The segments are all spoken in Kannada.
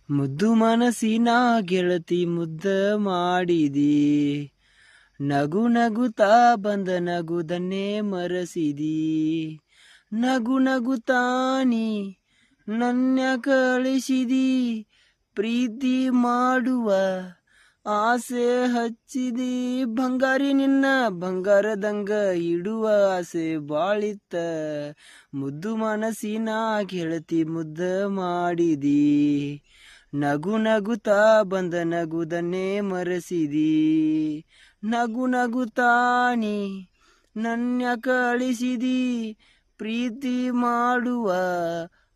ಮುದ್ದು ಮನಸ್ಸಿನ ಗೆಳತಿ ಮುದ್ದ ಮಾಡಿದಿ, ನಗು ನಗುತ್ತಾ ಬಂದ ನಗುದನ್ನೇ ಮರೆಸಿದಿ. ನಗು ನಗುತ್ತಾನಿ ನನ್ನ ಕಳಿಸಿದಿ, ಪ್ರೀತಿ ಮಾಡುವ ಆಸೆ ಹಚ್ಚಿದಿ. ಬಂಗಾರಿ ನಿನ್ನ ಬಂಗಾರದಂಗ ಇಡುವ ಆಸೆ ಬಾಳಿತ್ತ, ಮುದ್ದು ಮನಸ್ಸಿನ ಗೆಳತಿ ಮುದ್ದ ಮಾಡಿದಿ. ನಗು ನಗುತ್ತಾ ಬಂದ ನಗುದನ್ನೇ ಮರೆಸಿದಿ. ನಗು ನಗುತ್ತಾನಿ ನನ್ನ ಕಳಿಸಿದಿ, ಪ್ರೀತಿ ಮಾಡುವ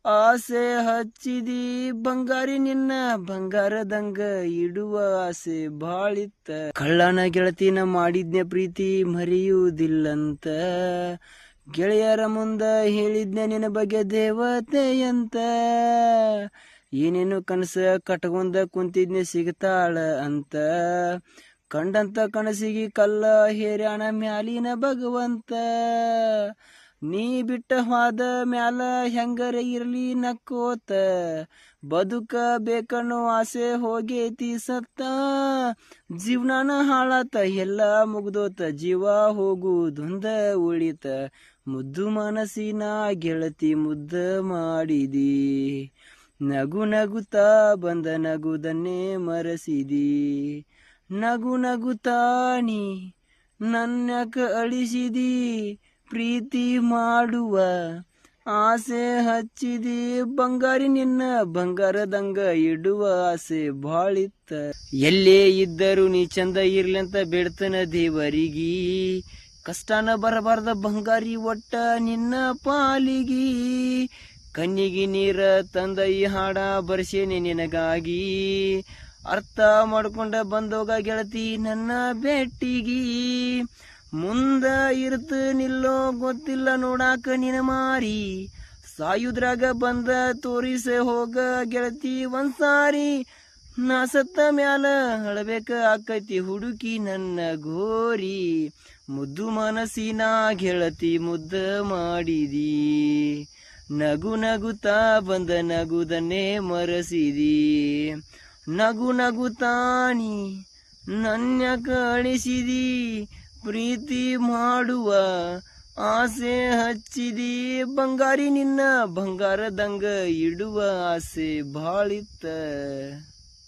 ಆಸೆ ಹಚ್ಚಿದಿ. ಬಂಗಾರಿ ನಿನ್ನ ಬಂಗಾರದಂಗ ಇಡುವ ಆಸೆ ಬಾಳಿತ್ತ. ಕಳ್ಳನ ಗೆಳತಿನ ಮಾಡಿದ್ನೆ ಪ್ರೀತಿ ಮರೆಯುವುದಿಲ್ಲಂತ, ಗೆಳೆಯರ ಮುಂದ ಹೇಳಿದ್ನೆ ನಿನ್ನ ಬಗ್ಗೆ ದೇವತೆಯಂತ. ಏನೇನು ಕನಸ ಕಟ್ಕೊಂಡ ಕುಂತಿದ್ನೆ ಸಿಗ್ತಾಳ ಅಂತ, ಕಂಡಂತ ಕನಸಿಗೆ ಕಲ್ಲ ಹೇರ್ಯಾಣ ಮ್ಯಾಲಿನ ಭಗವಂತ. ನೀ ಬಿಟ್ಟ ಹೋದ ಮ್ಯಾಲ ಹೆಂಗರ ಇರ್ಲಿ ನಕ್ಕೋತ, ಬದುಕ ಬೇಕನ್ನೋ ಆಸೆ ಹೋಗೇತಿ ಸತ್ತ. ಜೀವನಾನ ಹಾಳಾತ ಎಲ್ಲ ಮುಗ್ದೋತ, ಜೀವ ಹೋಗುವುದೊಂದ ಉಳಿತ. ಮುದ್ದು ಮನಸ್ಸಿನ ಗೆಳತಿ ಮುದ್ದ ಮಾಡಿದಿ, ನಗು ನಗುತ್ತಾ ಬಂದ ನಗುದನ್ನೇ ಮರೆಸಿದಿ. ನಗು ನಗುತ್ತಾನಿ ನನ್ನ ಕಳಿಸಿದಿ, ಪ್ರೀತಿ ಮಾಡುವ ಆಸೆ ಹಚ್ಚಿದಿ. ಬಂಗಾರಿ ನಿನ್ನ ಬಂಗಾರದಂಗ ಇಡುವ ಆಸೆ ಬಾಳಿತ್ತ. ಎಲ್ಲೇ ಇದ್ದರೂ ನೀ ಚಂದ ಇರ್ಲಂತ ಬೇಡ್ತನ ದೇವರಿಗಿ, ಕಷ್ಟನ ಬರಬಾರ್ದ ಬಂಗಾರಿ ಒಟ್ಟ ನಿನ್ನ ಪಾಲಿಗಿ. ಕಣ್ಣಿಗೆ ನೀರ ತಂದ ಈ ಹಾಡ ಬರ್ಸೇನೆ ನಿನಗಾಗಿ, ಅರ್ಥ ಮಾಡ್ಕೊಂಡ ಬಂದೋಗ ಗೆಳತಿ ನನ್ನ ಭೇಟಿಗಿ. ಮುಂದ ಇರ್ತ ನಿಲ್ಲೋ ಗೊತ್ತಿಲ್ಲ ನೋಡಾಕ ನಿನ ಮಾರಿ, ಸಾಯುದ್ರಾಗ ಬಂದ ತೋರಿಸ ಹೋಗ ಗೆಳತಿ ಒಂದ್ಸಾರಿ. ನಾ ಸತ್ತ ಮ್ಯಾಲ ಅಳಬೇಕ ಆಕೈತಿ ಹುಡುಕಿ ನನ್ನ ಗೋರಿ, ಮುದ್ದು ಮನಸ್ಸಿನ ಗೆಳತಿ ಮುದ್ದ ಮಾಡಿದಿ. ನಗು ನಗುತ್ತಾ ಬಂದ ನಗುದನ್ನೇ ಮರೆಸಿದಿ. ನಗು ನಗುತ್ತಾನಿ ನನ್ನ ಕಳಿಸಿದಿ, ಪ್ರೀತಿ ಮಾಡುವ ಆಸೆ ಹಚ್ಚಿದಿ. ಬಂಗಾರಿ ನಿನ್ನ ಬಂಗಾರದಂಗ ಇಡುವ ಆಸೆ ಬಾಳಿತ್ತ.